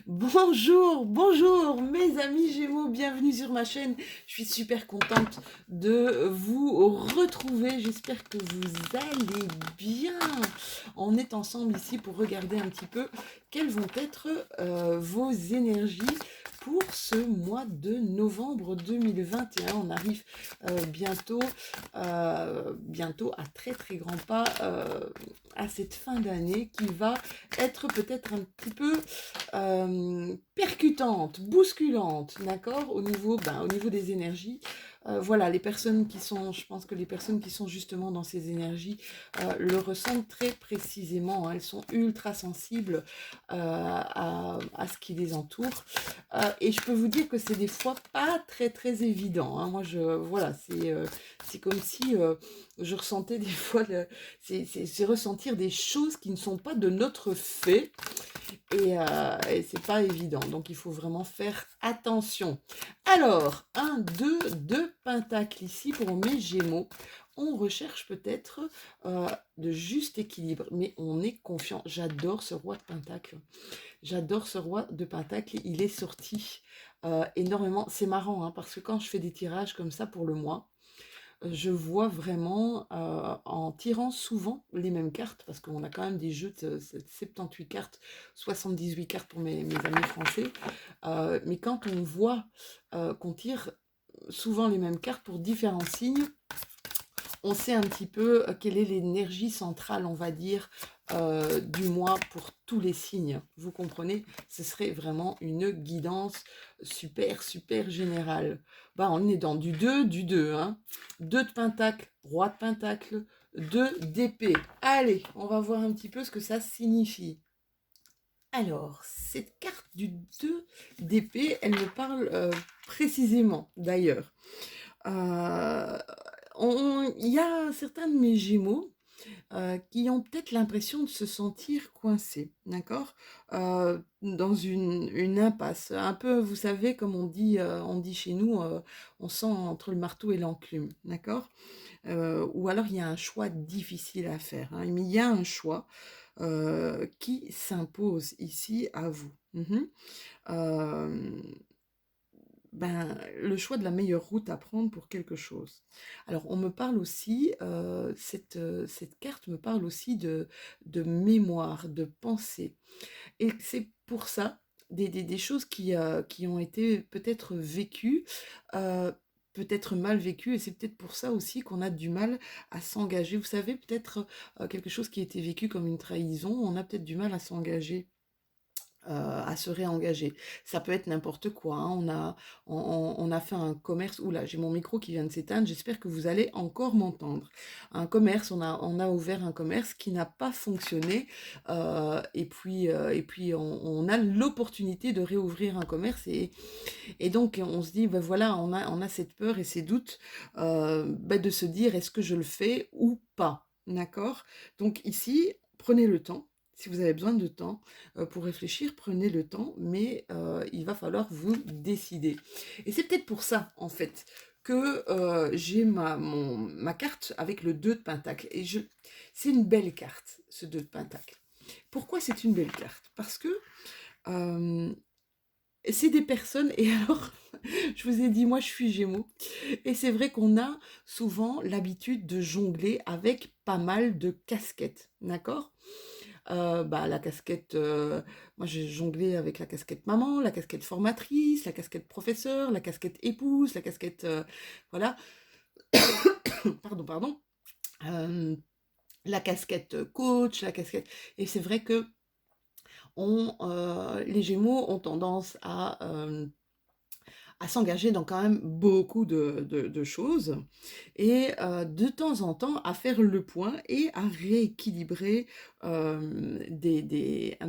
Bonjour, bonjour mes amis Gémeaux, bienvenue sur ma chaîne. Je suis super contente de vous retrouver. J'espère que vous allez bien. On est ensemble ici pour regarder un petit peu quelles vont être vos énergies pour ce mois de novembre 2021. On arrive bientôt à très très grands pas à cette fin d'année qui va être peut-être un petit peu percutante, bousculante, d'accord, au niveau des énergies. Voilà, les personnes qui sont, je pense que les personnes qui sont justement dans ces énergies le ressentent très précisément, hein. Elles sont ultra sensibles à ce qui les entoure. Et je peux vous dire que c'est des fois pas très très évident, hein. Moi, voilà, c'est comme si je ressentais des fois, c'est ressentir des choses qui ne sont pas de notre fait. Et c'est pas évident, donc il faut vraiment faire attention. Alors, un, deux pentacles ici pour mes Gémeaux. On recherche peut-être de juste équilibre, mais on est confiant. J'adore ce roi de pentacle. J'adore ce roi de pentacle. Il est sorti énormément. C'est marrant, hein, parce que quand je fais des tirages comme ça pour le mois, je vois vraiment, en tirant souvent les mêmes cartes, parce qu'on a quand même des jeux de 78 cartes, 78 cartes pour mes amis français, mais quand on voit qu'on tire souvent les mêmes cartes pour différents signes, on sait un petit peu quelle est l'énergie centrale, on va dire, du mois pour tous les signes. Vous comprenez? Ce serait vraiment une guidance super, super générale. Bah, on est dans du 2, hein. 2 de pentacle, roi de pentacle, 2 d'épée. Allez, on va voir un petit peu ce que ça signifie. Alors, cette carte du 2 d'épée, elle me parle précisément, d'ailleurs. Euh, il y a certains de mes Gémeaux qui ont peut-être l'impression de se sentir coincés, d'accord, dans une impasse. Un peu, vous savez, comme on dit chez nous, on sent entre le marteau et l'enclume, d'accord. Ou alors il y a un choix difficile à faire, hein, mais il y a un choix qui s'impose ici à vous. Euh, le choix de la meilleure route à prendre pour quelque chose. Alors, on me parle aussi, cette carte me parle aussi de mémoire, de pensée. Et c'est pour ça, des choses qui ont été peut-être vécues, peut-être mal vécues, et c'est peut-être pour ça aussi qu'on a du mal à s'engager. Vous savez, peut-être quelque chose qui a été vécu comme une trahison, on a peut-être du mal à s'engager, à se réengager. Ça peut être n'importe quoi, hein. On a fait un commerce. Oula, j'ai mon micro qui vient de s'éteindre. J'espère que vous allez encore m'entendre. Un commerce, on a ouvert un commerce qui n'a pas fonctionné. Et puis on a l'opportunité de réouvrir un commerce. Et donc, on se dit, ben voilà, on a cette peur et ces doutes de se dire, est-ce que je le fais ou pas? D'accord? Donc ici, prenez le temps. Si vous avez besoin de temps pour réfléchir, prenez le temps, mais il va falloir vous décider. Et c'est peut-être pour ça, en fait, que j'ai ma carte avec le 2 de pentacle. C'est une belle carte, ce 2 de pentacle. Pourquoi c'est une belle carte? Parce que euh, c'est des personnes, et alors, je vous ai dit, moi je suis Gémeaux, et c'est vrai qu'on a souvent l'habitude de jongler avec pas mal de casquettes, d'accord? La casquette, moi j'ai jonglé avec la casquette maman, la casquette formatrice, la casquette professeur, la casquette épouse, la casquette, voilà, pardon, euh, la casquette coach, la casquette, et c'est vrai que les Gémeaux ont tendance à s'engager dans quand même beaucoup de choses et de temps en temps à faire le point et à rééquilibrer, un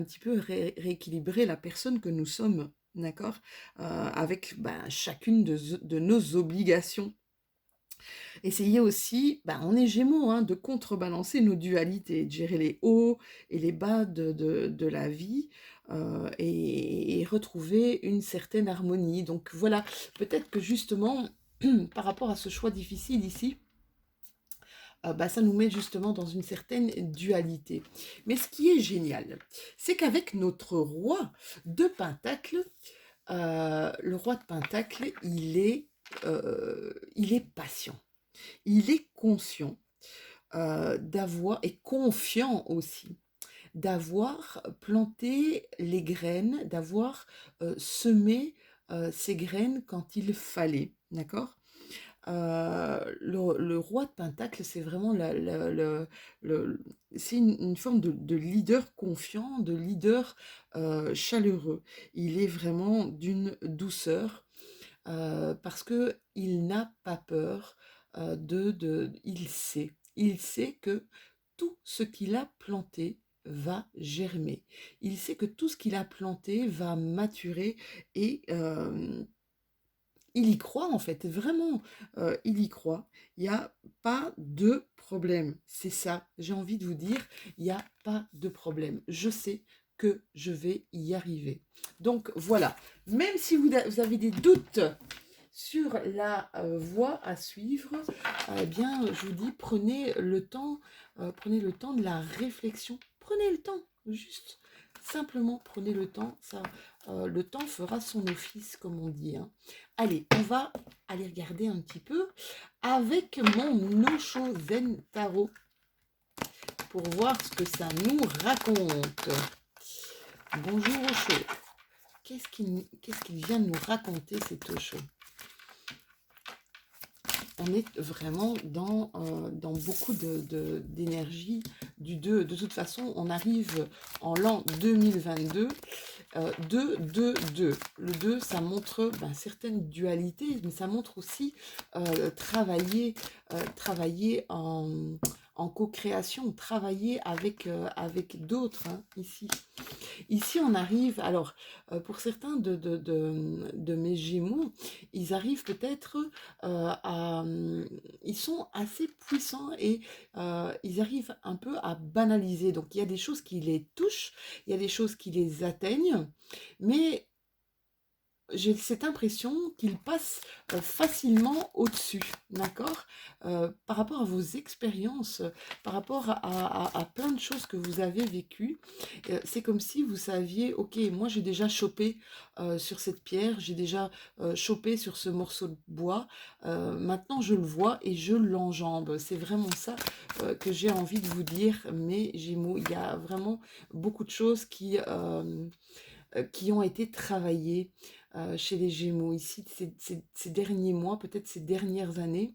petit peu rééquilibrer la personne que nous sommes, d'accord, avec chacune de nos obligations. Essayez aussi, on est Gémeaux, hein, de contrebalancer nos dualités, de gérer les hauts et les bas de la vie, et retrouver une certaine harmonie. Donc voilà, peut-être que justement, par rapport à ce choix difficile ici, ça nous met justement dans une certaine dualité. Mais ce qui est génial, c'est qu'avec notre roi de Pentacle, le roi de Pentacle, il est patient, il est conscient d'avoir, et confiant aussi, d'avoir planté les graines, d'avoir semé ces graines quand il fallait, d'accord. Le roi de Pentacle, c'est vraiment c'est une forme de leader confiant, de leader chaleureux. Il est vraiment d'une douceur parce que il n'a pas peur il sait que tout ce qu'il a planté va germer. Il sait que tout ce qu'il a planté va maturer et il y croit en fait, vraiment, il y croit. Il n'y a pas de problème. C'est ça, j'ai envie de vous dire, il n'y a pas de problème. Je sais que je vais y arriver. Donc voilà, même si vous avez des doutes sur la voie à suivre, eh bien, je vous dis, prenez le temps de la réflexion. Prenez le temps, juste, simplement prenez le temps. Ça, le temps fera son office, comme on dit, hein. Allez, on va aller regarder un petit peu avec mon Osho Zen Tarot pour voir ce que ça nous raconte. Bonjour Osho. Qu'est-ce qu'il vient de nous raconter, cet Osho? On est vraiment dans beaucoup d'énergie du 2. De toute façon, on arrive en l'an 2022. 2, 2, 2. Le 2, ça montre certaines dualités, mais ça montre aussi travailler en co-création, travailler avec d'autres, hein, ici. Ici, on arrive, alors, pour certains de mes Gémeaux, ils arrivent peut-être ils sont assez puissants et ils arrivent un peu à banaliser. Donc, il y a des choses qui les touchent, il y a des choses qui les atteignent, mais j'ai cette impression qu'ils passent facilement au-dessus, d'accord. Par rapport à vos expériences, par rapport à plein de choses que vous avez vécues, c'est comme si vous saviez, ok, moi j'ai déjà chopé sur cette pierre, j'ai déjà chopé sur ce morceau de bois, maintenant je le vois et je l'enjambe. C'est vraiment ça que j'ai envie de vous dire, mes Gémeaux. Il y a vraiment beaucoup de choses qui ont été travaillées chez les Gémeaux ici ces derniers mois, peut-être ces dernières années,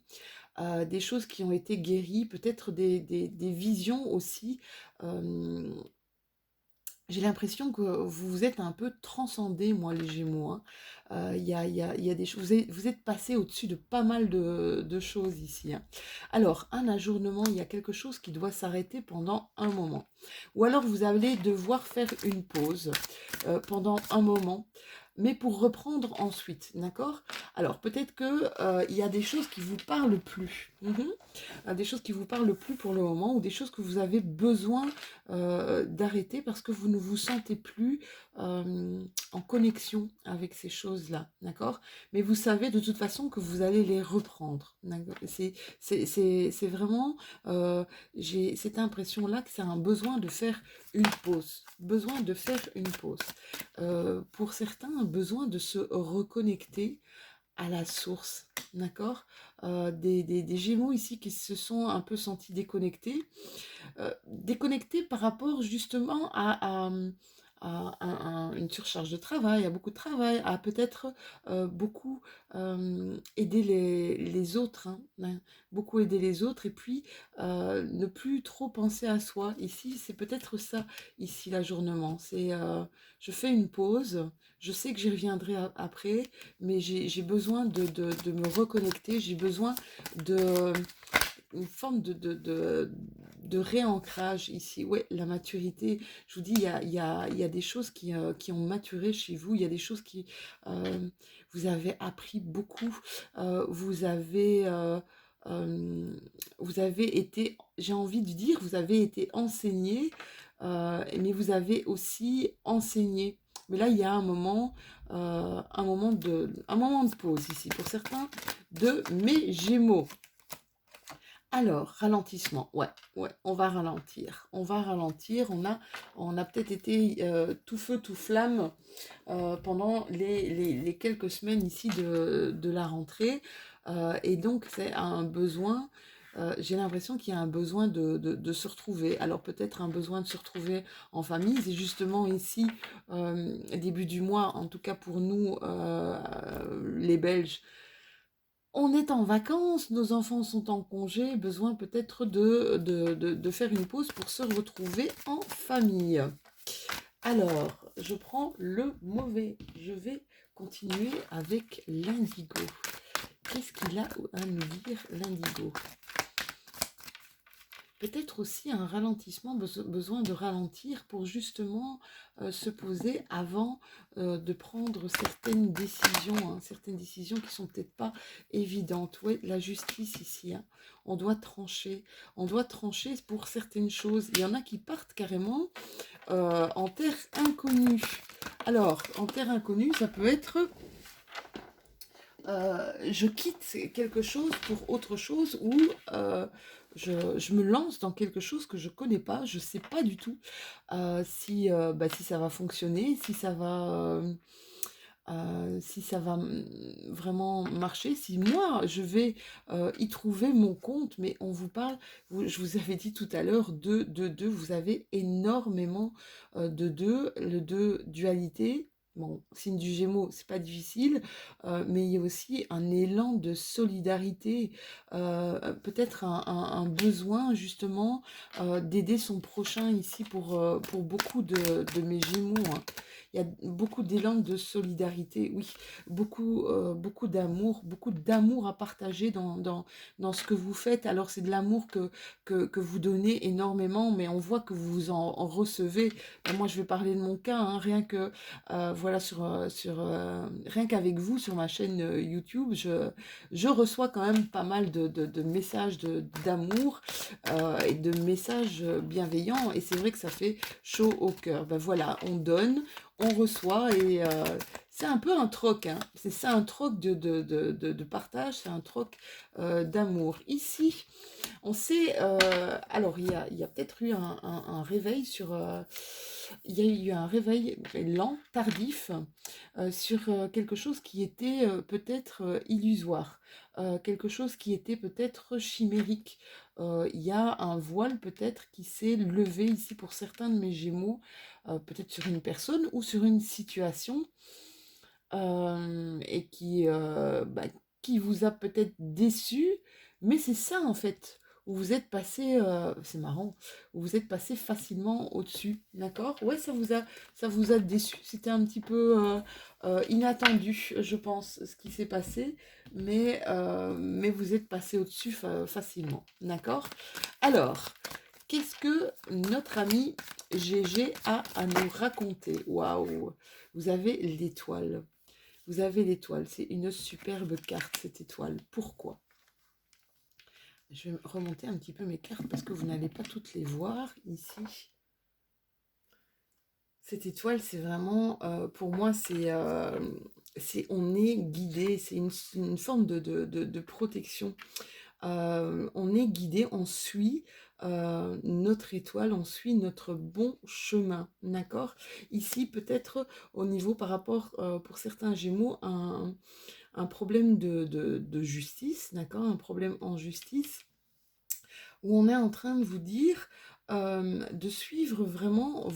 des choses qui ont été guéries, peut-être des visions aussi. euh, j'ai l'impression que vous vous êtes un peu transcendé, moi, les Gémeaux, hein. Il y a des choses. Vous êtes passé au-dessus de pas mal de choses ici, hein. Alors, un ajournement, il y a quelque chose qui doit s'arrêter pendant un moment. Ou alors, vous allez devoir faire une pause pendant un moment, mais pour reprendre ensuite, d'accord? Alors, peut-être que il y a des choses qui vous parlent plus. Des choses qui vous parlent plus pour le moment, ou des choses que vous avez besoin d'arrêter parce que vous ne vous sentez plus en connexion avec ces choses-là, d'accord? Mais vous savez de toute façon que vous allez les reprendre, d'accord? C'est vraiment, j'ai cette impression-là que c'est un besoin de faire une pause, besoin de faire une pause. Pour certains, un besoin de se reconnecter à la source, d'accord. Des Gémeaux ici qui se sont un peu sentis déconnectés, déconnectés par rapport justement à une surcharge de travail, à beaucoup de travail, à peut-être beaucoup aider les autres, hein, beaucoup aider les autres, et puis ne plus trop penser à soi. Ici, c'est peut-être ça, ici, l'ajournement. C'est je fais une pause, je sais que j'y reviendrai après, mais j'ai besoin de me reconnecter, j'ai besoin de une forme de réancrage ici. Ouais, la maturité, je vous dis, il y a des choses qui ont maturé chez vous, il y a des choses qui... vous avez appris beaucoup, vous avez été, j'ai envie de dire, vous avez été enseigné, mais vous avez aussi enseigné. Mais là, il y a un moment de pause ici, pour certains de mes Gémeaux. Alors, ralentissement, ouais, ouais, on va ralentir. On a peut-être été tout feu, tout flamme pendant les quelques semaines ici de la rentrée. Et donc, c'est un besoin, j'ai l'impression qu'il y a un besoin de se retrouver. Alors, peut-être un besoin de se retrouver en famille. C'est justement ici, début du mois, en tout cas pour nous, les Belges, on est en vacances, nos enfants sont en congé, besoin peut-être de faire une pause pour se retrouver en famille. Alors, je prends le mauvais. Je vais continuer avec l'indigo. Qu'est-ce qu'il a à nous dire, l'indigo? Peut-être aussi un ralentissement, besoin de ralentir pour justement se poser avant de prendre certaines décisions qui sont peut-être pas évidentes. Oui, la justice ici, hein. On doit trancher pour certaines choses. Il y en a qui partent carrément en terre inconnue. Alors, en terre inconnue, ça peut être je quitte quelque chose pour autre chose ou je me lance dans quelque chose que je connais pas, je sais pas du tout si ça va fonctionner, si ça va vraiment marcher, si moi je vais y trouver mon compte, mais on vous parle, je vous avais dit tout à l'heure, deux, vous avez énormément de deux, le deux dualité. Bon, signe du Gémeaux, c'est pas difficile, mais il y a aussi un élan de solidarité, peut-être un besoin justement d'aider son prochain ici pour beaucoup de mes Gémeaux, hein. Il y a beaucoup d'élan de solidarité, oui, beaucoup d'amour à partager dans ce que vous faites. Alors c'est de l'amour que vous donnez énormément, mais on voit que vous en recevez. Moi je vais parler de mon cas, hein, rien que voilà rien qu'avec vous sur ma chaîne YouTube, je reçois quand même pas mal de messages d'amour et de messages bienveillants, et c'est vrai que ça fait chaud au cœur. Ben voilà, on donne, on reçoit, et c'est un peu un troc, hein. C'est ça, un troc de partage, c'est un troc d'amour. Ici, on sait, alors il y a peut-être eu un réveil il y a eu un réveil lent, tardif, sur quelque chose qui était peut-être illusoire, quelque chose qui était peut-être chimérique. Il y a un voile peut-être qui s'est levé ici pour certains de mes Gémeaux, peut-être sur une personne ou sur une situation, et qui vous a peut-être déçu, mais c'est ça en fait, où vous êtes passé, c'est marrant, où vous êtes passé facilement au-dessus, d'accord? Ouais, ça vous a déçu, c'était un petit peu inattendu, je pense, ce qui s'est passé, mais vous êtes passé au-dessus facilement, d'accord? Alors, qu'est-ce que notre ami GG a à nous raconter? Waouh! Vous avez l'étoile. Vous avez l'étoile, c'est une superbe carte, cette étoile. Pourquoi? Je vais remonter un petit peu mes cartes parce que vous n'allez pas toutes les voir ici. Cette étoile, c'est vraiment, pour moi, on est guidé, c'est une forme de protection. On est guidé, on suit notre étoile, on suit notre bon chemin, d'accord? Ici, peut-être au niveau par rapport, pour certains Gémeaux, un problème de justice, d'accord? Un problème en justice, où on est en train de vous dire de suivre vraiment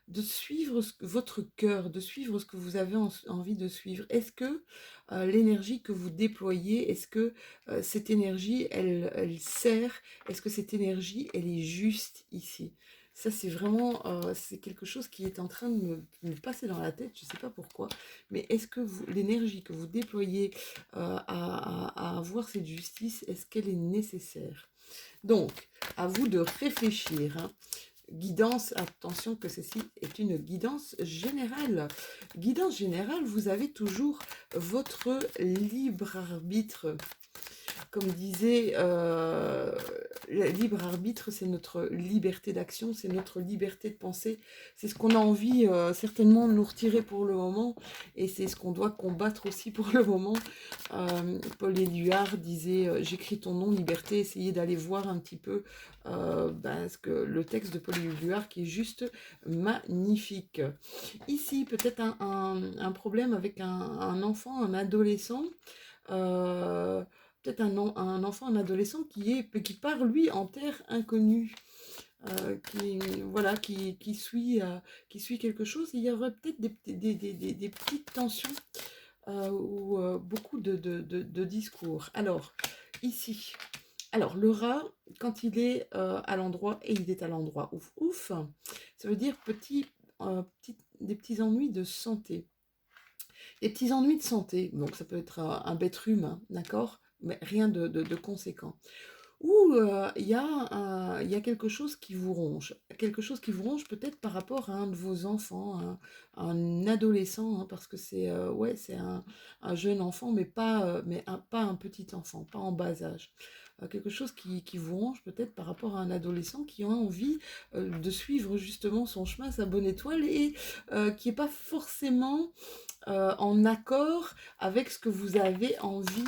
de suivre votre cœur, de suivre ce que vous avez envie de suivre. Est-ce que l'énergie que vous déployez, est-ce que cette énergie, elle sert, est-ce que cette énergie, elle est juste ici? Ça, c'est vraiment, c'est quelque chose qui est en train de me passer dans la tête, je ne sais pas pourquoi, mais est-ce que l'énergie que vous déployez à avoir cette justice, est-ce qu'elle est nécessaire? Donc, à vous de réfléchir, hein. Guidance, attention que ceci est une guidance générale. Guidance générale, vous avez toujours votre libre arbitre. comme disait, le libre arbitre, c'est notre liberté d'action, c'est notre liberté de penser. C'est ce qu'on a envie certainement de nous retirer pour le moment, et c'est ce qu'on doit combattre aussi pour le moment. Paul Éluard disait j'écris ton nom, liberté. Essayez d'aller voir un petit peu le texte de Paul Éluard qui est juste magnifique. Ici, peut-être un problème avec un enfant, un adolescent. euh, Peut-être un enfant, un adolescent qui part, lui, en terre inconnue. Voilà, qui suit quelque chose. Il y aurait peut-être des petites tensions ou beaucoup de discours. Alors, ici, le rat, quand il est à l'endroit, et il est à l'endroit ouf ouf, ça veut dire des petits ennuis de santé. Des petits ennuis de santé, donc ça peut être un bête rhume, hein, d'accord, mais rien de conséquent. Ou il y a quelque chose qui vous ronge. Quelque chose qui vous ronge peut-être par rapport à un de vos enfants, un adolescent, hein, parce que c'est un jeune enfant, mais pas un petit enfant, pas en bas âge. Quelque chose qui vous ronge peut-être par rapport à un adolescent qui a envie de suivre justement son chemin, sa bonne étoile, et qui n'est pas forcément en accord avec ce que vous avez envie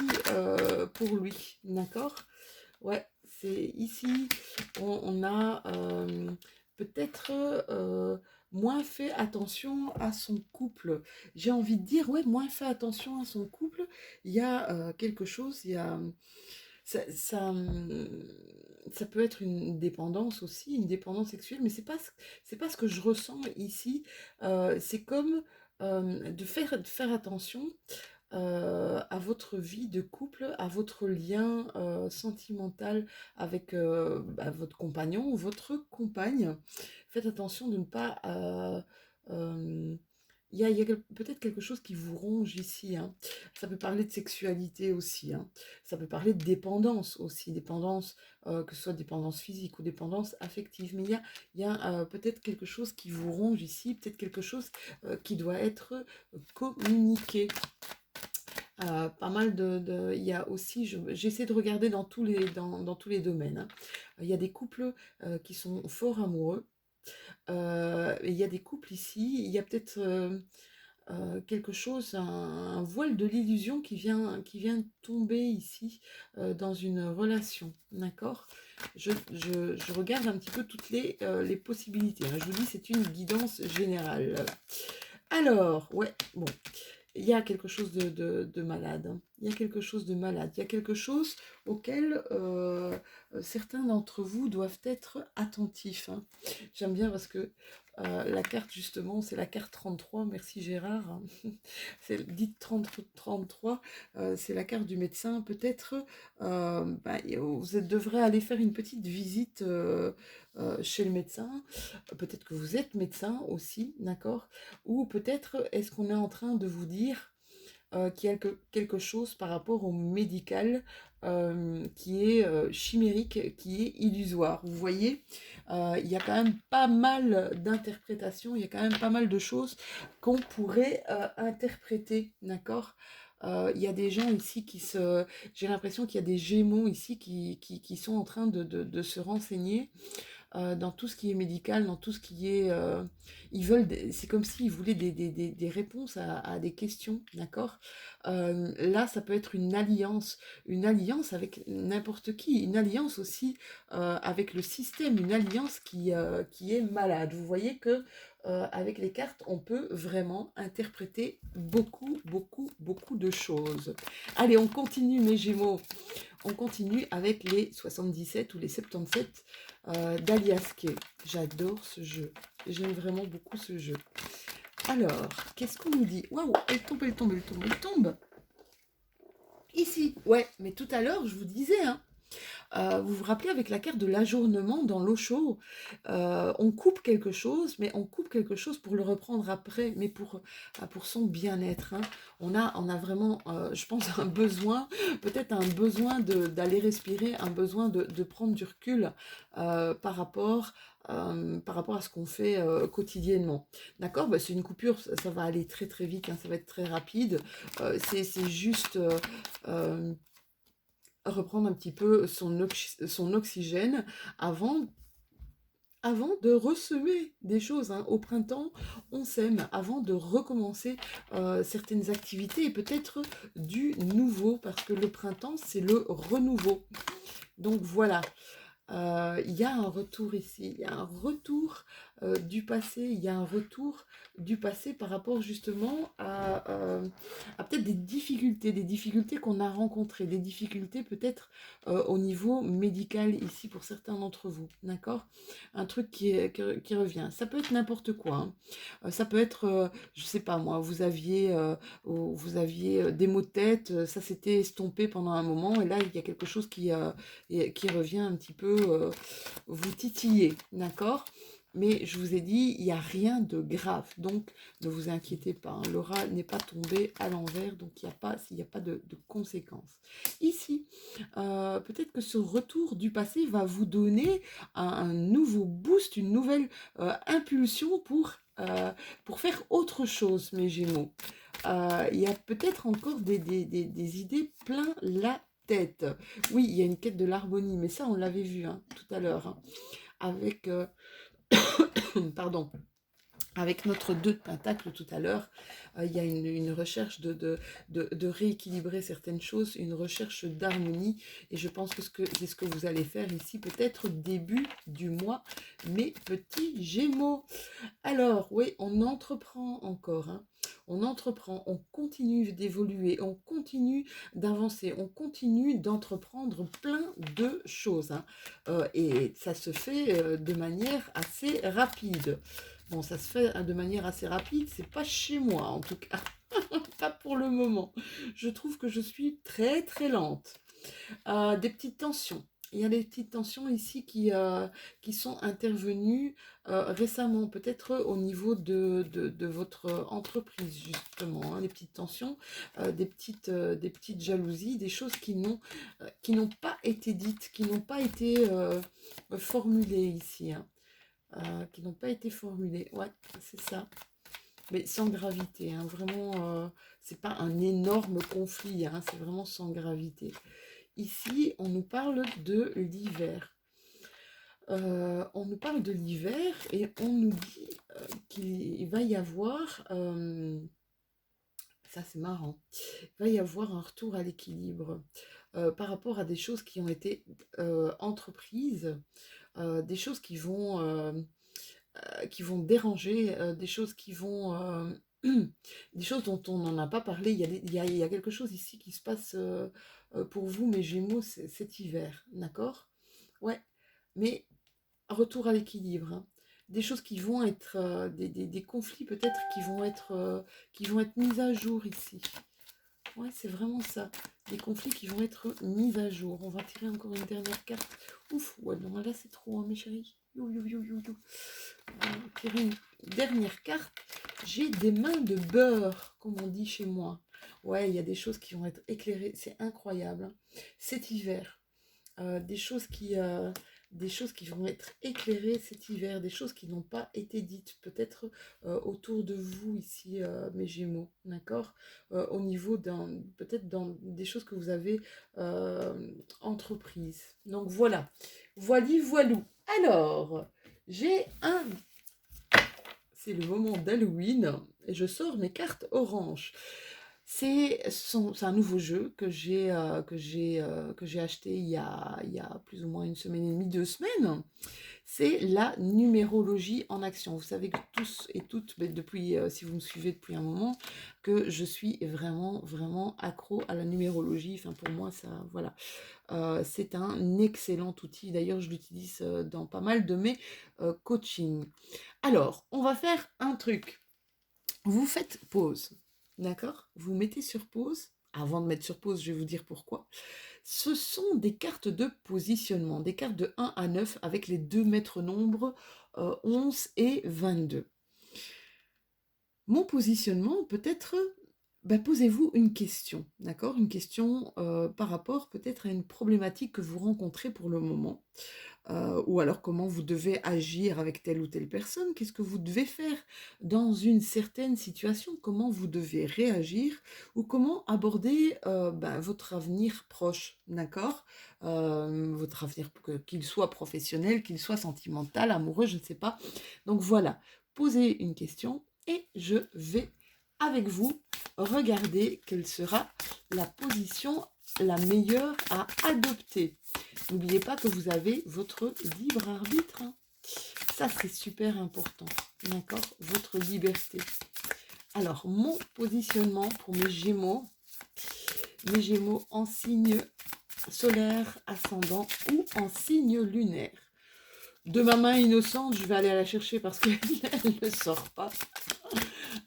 pour lui. D'accord ? Ouais, c'est ici, on a peut-être moins fait attention à son couple. J'ai envie de dire, ouais, moins fait attention à son couple. Il y a quelque chose, il y a... Ça peut être une dépendance aussi, une dépendance sexuelle, mais c'est pas ce que je ressens ici. C'est comme de faire attention à votre vie de couple, à votre lien sentimental avec votre compagnon ou votre compagne. Faites attention de ne pas... il y a peut-être quelque chose qui vous ronge ici, hein. Ça peut parler de sexualité aussi, hein. Ça peut parler de dépendance aussi, dépendance, que ce soit dépendance physique ou dépendance affective. Mais il y a peut-être quelque chose qui vous ronge ici, peut-être quelque chose qui doit être communiqué. Pas mal il y a aussi, j'essaie de regarder dans tous les domaines, hein. Il y a des couples qui sont fort amoureux. Et il y a des couples ici, il y a peut-être quelque chose, un voile de l'illusion qui vient tomber ici dans une relation, d'accord. Je regarde un petit peu toutes les possibilités, hein. Je vous dis, c'est une guidance générale. Alors, ouais, bon. Il y a quelque chose de malade, hein. Il y a quelque chose de malade. Il y a quelque chose auquel certains d'entre vous doivent être attentifs, hein. J'aime bien parce que la carte, justement, c'est la carte 33. Merci Gérard, hein. C'est dite 33. C'est la carte du médecin. Peut-être vous devrez aller faire une petite visite chez le médecin. Peut-être que vous êtes médecin aussi, d'accord? Ou peut-être est-ce qu'on est en train de vous dire qu'il y a quelque chose par rapport au médical qui est chimérique, qui est illusoire. Vous voyez, il y a quand même pas mal d'interprétations, il y a quand même pas mal de choses qu'on pourrait interpréter, d'accord. Il y a des gens ici j'ai l'impression qu'il y a des gémeaux ici qui sont en train de se renseigner dans tout ce qui est médical, dans tout ce qui est... c'est comme s'ils voulaient des réponses à des questions, d'accord. Là, ça peut être une alliance avec n'importe qui, une alliance aussi avec le système, une alliance qui est malade. Vous voyez que avec les cartes, on peut vraiment interpréter beaucoup, beaucoup, beaucoup de choses. Allez, on continue mes Gémeaux. On continue avec les 77 ou les 77 d'Alias Kay. J'adore ce jeu. J'aime vraiment beaucoup ce jeu. Alors, qu'est-ce qu'on nous dit? Waouh, elle tombe, elle tombe, elle tombe, elle tombe. Ici, ouais, mais tout à l'heure, je vous disais, hein, vous vous rappelez avec la carte de l'ajournement dans l'Osho, on coupe quelque chose, mais on coupe quelque chose pour le reprendre après, mais pour son bien-être, hein. On a vraiment, je pense, un besoin, peut-être un besoin d'aller respirer, un besoin de prendre du recul par rapport à ce qu'on fait quotidiennement. D'accord, bah, c'est une coupure, ça va aller très très vite, hein, ça va être très rapide. C'est juste... reprendre un petit peu son oxygène avant de ressemer des choses, hein. Au printemps, on sème avant de recommencer certaines activités et peut-être du nouveau, parce que le printemps, c'est le renouveau. Donc voilà, il y a un retour ici, il y a un retour du passé, il y a un retour du passé par rapport justement à peut-être des difficultés qu'on a rencontrées, des difficultés peut-être au niveau médical ici pour certains d'entre vous, d'accord? Un truc qui revient. Ça peut être n'importe quoi, hein. Ça peut être, je sais pas moi, vous aviez des maux de tête, ça s'était estompé pendant un moment, et là il y a quelque chose qui revient un petit peu vous titiller, d'accord? Mais je vous ai dit, il n'y a rien de grave, donc ne vous inquiétez pas, hein. Le rat n'est pas tombé à l'envers, donc il n'y a pas de conséquences. Ici, peut-être que ce retour du passé va vous donner un nouveau boost, une nouvelle impulsion pour faire autre chose, mes Gémeaux. Il y a peut-être encore des idées plein la tête. Oui, il y a une quête de l'harmonie, mais ça, on l'avait vu, hein, tout à l'heure, hein, avec, pardon, avec notre 2 de pentacle tout à l'heure. Il y a une recherche de rééquilibrer certaines choses, une recherche d'harmonie, et je pense que c'est ce que vous allez faire ici, peut-être début du mois, mes petits Gémeaux. Alors, oui, on entreprend encore, hein. On entreprend, on continue d'évoluer, on continue d'avancer, on continue d'entreprendre plein de choses, hein. Et ça se fait de manière assez rapide. Bon, ça se fait de manière assez rapide, c'est pas chez moi en tout cas, pas pour le moment. Je trouve que je suis très très lente. Des petites tensions. Il y a des petites tensions ici qui sont intervenues récemment, peut-être au niveau de votre entreprise, justement, hein, les petites tensions, des petites jalousies, des choses qui n'ont pas été dites, qui n'ont pas été formulées ici, hein, qui n'ont pas été formulées. Ouais, c'est ça. Mais sans gravité, hein, vraiment, c'est pas un énorme conflit, hein, c'est vraiment sans gravité. Ici, on nous parle de l'hiver. On nous parle de l'hiver et on nous dit qu'il va y avoir, ça c'est marrant, il va y avoir un retour à l'équilibre par rapport à des choses qui ont été entreprises, des choses qui vont déranger, des choses des choses dont on n'en a pas parlé. Il y a quelque chose ici qui se passe pour vous, mes Gémeaux, cet hiver, d'accord? Ouais, mais retour à l'équilibre, hein. Des choses qui vont être, des conflits peut-être qui vont être mis à jour ici. Ouais, c'est vraiment ça. Des conflits qui vont être mis à jour. On va tirer encore une dernière carte. Ouf, ouais, non, là c'est trop, hein, mes chéris. You, you, you, you, you. On va tirer une dernière carte. J'ai des mains de beurre, comme on dit chez moi. Ouais, il y a des choses qui vont être éclairées. C'est incroyable, hein. Cet hiver, des des choses qui vont être éclairées cet hiver, des choses qui n'ont pas été dites, peut-être autour de vous ici, mes Gémeaux, d'accord? Au niveau peut-être dans des choses que vous avez entreprises. Donc voilà, voilou. Alors, j'ai un... C'est le moment d'Halloween et je sors mes cartes orange. C'est un nouveau jeu que j'ai acheté il y a plus ou moins une semaine et demie, 2 semaines. C'est la numérologie en action. Vous savez que tous et toutes, mais depuis, si vous me suivez depuis un moment, que je suis vraiment, vraiment accro à la numérologie. Enfin, pour moi, ça, voilà. C'est un excellent outil. D'ailleurs, je l'utilise dans pas mal de mes coachings. Alors, on va faire un truc. Vous faites pause, d'accord? Vous mettez sur pause. Avant de mettre sur pause, je vais vous dire pourquoi. Ce sont des cartes de positionnement, des cartes de 1 à 9 avec les deux maîtres nombres 11 et 22. Mon positionnement peut être bah, posez-vous une question, d'accord? Une question par rapport peut-être à une problématique que vous rencontrez pour le moment. Ou alors comment vous devez agir avec telle ou telle personne, qu'est-ce que vous devez faire dans une certaine situation, comment vous devez réagir ou comment aborder ben, votre avenir proche, d'accord? Votre avenir, qu'il soit professionnel, qu'il soit sentimental, amoureux, je ne sais pas. Donc voilà, posez une question et je vais avec vous regarder quelle sera la position la meilleure à adopter. N'oubliez pas que vous avez votre libre arbitre, hein. Ça, c'est super important. D'accord? Votre liberté. Alors, mon positionnement pour mes Gémeaux en signe solaire, ascendant ou en signe lunaire. De ma main innocente, je vais aller la chercher parce qu'elle ne sort pas.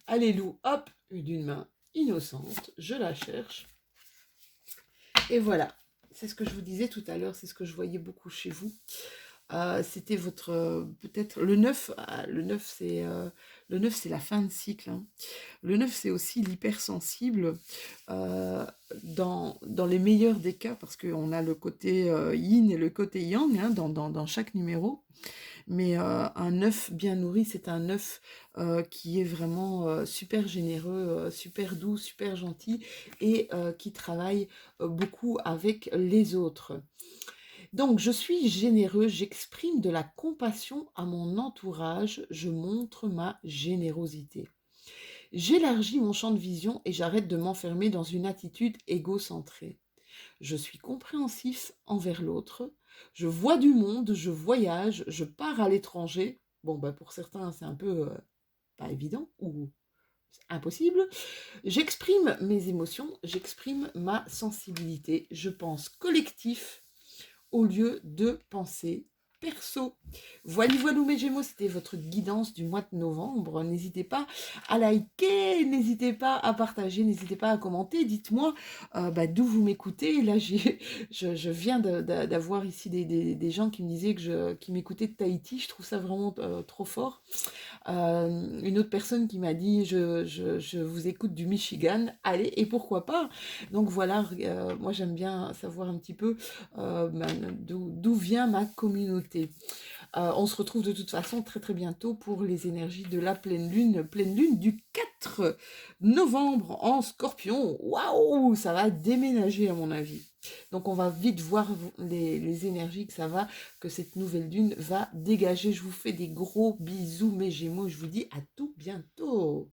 Allez, loup, hop, d'une main innocente, je la cherche. Et voilà, c'est ce que je vous disais tout à l'heure, c'est ce que je voyais beaucoup chez vous. C'était votre peut-être le 9, le 9 c'est la fin de cycle, hein. Le 9 c'est aussi l'hypersensible dans les meilleurs des cas parce qu'on a le côté yin et le côté yang, hein, dans chaque numéro. Mais un œuf bien nourri, c'est un œuf qui est vraiment super généreux, super doux, super gentil et qui travaille beaucoup avec les autres. Donc, je suis généreux, j'exprime de la compassion à mon entourage, je montre ma générosité. J'élargis mon champ de vision et j'arrête de m'enfermer dans une attitude égocentrée. Je suis compréhensif envers l'autre, je vois du monde, je voyage, je pars à l'étranger. Bon, bah pour certains, c'est un peu pas évident ou impossible. J'exprime mes émotions, j'exprime ma sensibilité. Je pense collectif au lieu de penser perso. Voilà, voilà mes Gémeaux, c'était votre guidance du mois de novembre. N'hésitez pas à liker, n'hésitez pas à partager, n'hésitez pas à commenter. Dites-moi d'où vous m'écoutez. Là, je viens d'avoir ici des gens qui me disaient qui m'écoutaient de Tahiti. Je trouve ça vraiment trop fort. Une autre personne qui m'a dit je vous écoute du Michigan, allez, et pourquoi pas. Donc voilà, moi j'aime bien savoir un petit peu d'où vient ma communauté. On se retrouve de toute façon très très bientôt pour les énergies de la pleine lune du 4 novembre en Scorpion. Waouh, ça va déménager à mon avis. Donc on va vite voir les énergies que cette nouvelle lune va dégager. Je vous fais des gros bisous mes Gémeaux, je vous dis à tout bientôt.